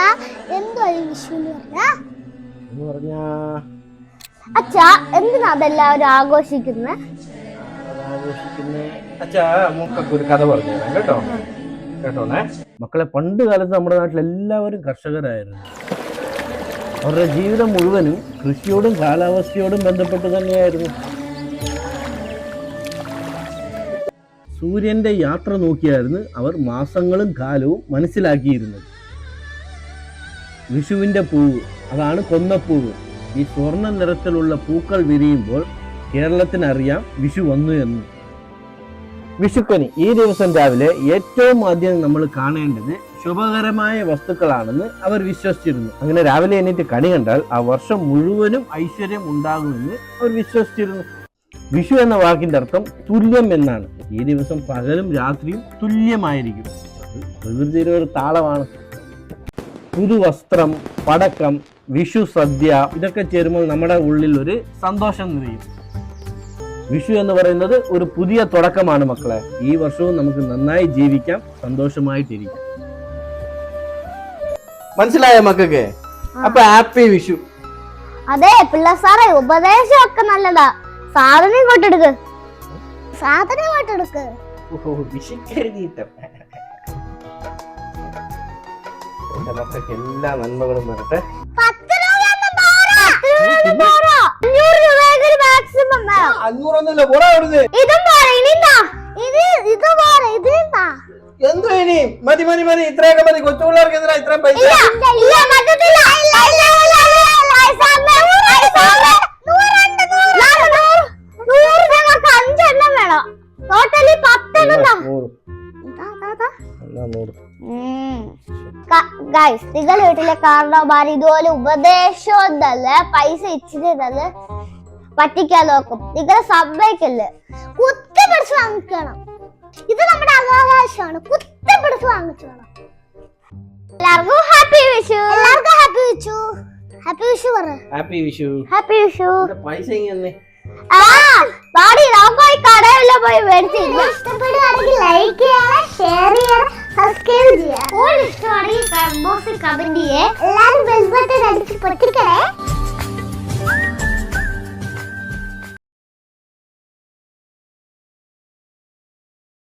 അച്ഛാ എന്തോ വിഷു എന്ന് പറഞ്ഞാ അച്ഛാ എന്തിനാ അതെല്ലാവരും ആഘോഷിക്കുന്നത്? അച്ഛാ നമുക്കൊക്കെ ഒരു കഥ പറഞ്ഞു തരാം കേട്ടോ. കേട്ടോണേ മക്കളെ, പണ്ട് കാലത്ത് നമ്മുടെ നാട്ടിൽ എല്ലാവരും കർഷകരായിരുന്നു. അവരുടെ ജീവിതം മുഴുവനും കൃഷിയോടും കാലാവസ്ഥയോടും ബന്ധപ്പെട്ട് തന്നെയായിരുന്നു. സൂര്യന്റെ യാത്ര നോക്കിയായിരുന്നു അവർ മാസങ്ങളും കാലവും മനസ്സിലാക്കിയിരുന്നത്. വിഷുവിന്റെ പൂവ്, അതാണ് കൊന്നപ്പൂവ്. ഈ സ്വർണ്ണ നിറത്തിലുള്ള പൂക്കൾ വിരിയുമ്പോൾ കേരളത്തിനറിയാം വിഷു വന്നു എന്ന്. വിഷുക്കനി ഈ ദിവസം രാവിലെ ഏറ്റവും ആദ്യം നമ്മൾ കാണേണ്ടത് ശുഭകരമായ വസ്തുക്കളാണെന്ന് അവർ വിശ്വസിച്ചിരുന്നു. അങ്ങനെ രാവിലെ എണീറ്റ് കണി കണ്ടാൽ ആ വർഷം മുഴുവനും ഐശ്വര്യം ഉണ്ടാകുമെന്ന് അവർ വിശ്വസിച്ചിരുന്നു. വിഷു എന്ന വാക്കിന്റെ അർത്ഥം തുല്യം എന്നാണ്. ഈ ദിവസം പകലും രാത്രിയും തുല്യമായിരിക്കും. പ്രകൃതിയുടെ ഒരു താളമാണ്. പുതുവസ്ത്രം, പടക്കം, വിഷു സദ്യ ഇതൊക്കെ ചേരുമ്പോൾ നമ്മുടെ ഉള്ളിൽ ഒരു സന്തോഷം നിറയും. വിഷു എന്ന് പറയുന്നത് ഒരു പുതിയ തുടക്കമാണ് മക്കളെ. ഈ വർഷവും നമുക്ക് നന്നായി ജീവിക്കാം, സന്തോഷമായിട്ടിരിക്കാം. മനസ്സിലായോ മക്കൾക്ക്? അപ്പൊ ഹാപ്പി വിഷു. അതെ പിള്ള സാറേ, ഉപദേശം ഒക്കെ നല്ലതാ. സാധനം ഇങ്ങോട്ടെടുക്ക്. സാധനം ഇങ്ങോട്ടെടുക്ക്. എന്റെ മക്കൾക്ക് എല്ലാ നന്മകളും വരട്ടെ. എന്തോ ഇനി മതി മതി മതി, ഇത്രയൊക്കെ മതി. കൊച്ചു പിള്ളേർക്ക് എന്തിനാ ഇത്രയും പൈസ? നിങ്ങൾ വീട്ടിലെ കാരണവന്മാർ ഇതുപോലെ ഉപദേശവും തന്നെ പൈസ ഇച്ചിരി തന്നെ പറ്റിക്കാൻ നോക്കും. നിങ്ങളെ സമ്മതിക്കല്ലേ? കുത്തിപ്പിടിച്ച് വാങ്ങിക്കണം. ഇത് നമ്മുടെ അവകാശമാണ്. കുത്തിപ്പിടിച്ച് വാങ്ങിക്കണം. എല്ലാവർക്കും ഹാപ്പി വിഷു. എല്ലാവർക്കും ഹാപ്പി വിഷു. ഹാപ്പി വിഷു പറ. ഹാപ്പി വിഷു. ഹാപ്പി വിഷു. പൈസ ഇങ്ങനെ പോയി കടയില പോയി മേടിച്ച്. ഇഷ്ടപ്പെടുകയാണെങ്കിൽ ലൈക്ക് ചെയ്യണം, ഷെയർ ചെയ്യണം, സബ്സ്ക്രൈബ് ചെയ്യണം. ഇഷ്ടമാണെങ്കിൽ കമന്റ് ചെയ്യേ. എല്ലാവരും ബെൽ ബട്ടൺ അടിച്ച് പൊട്ടിക്കണേ.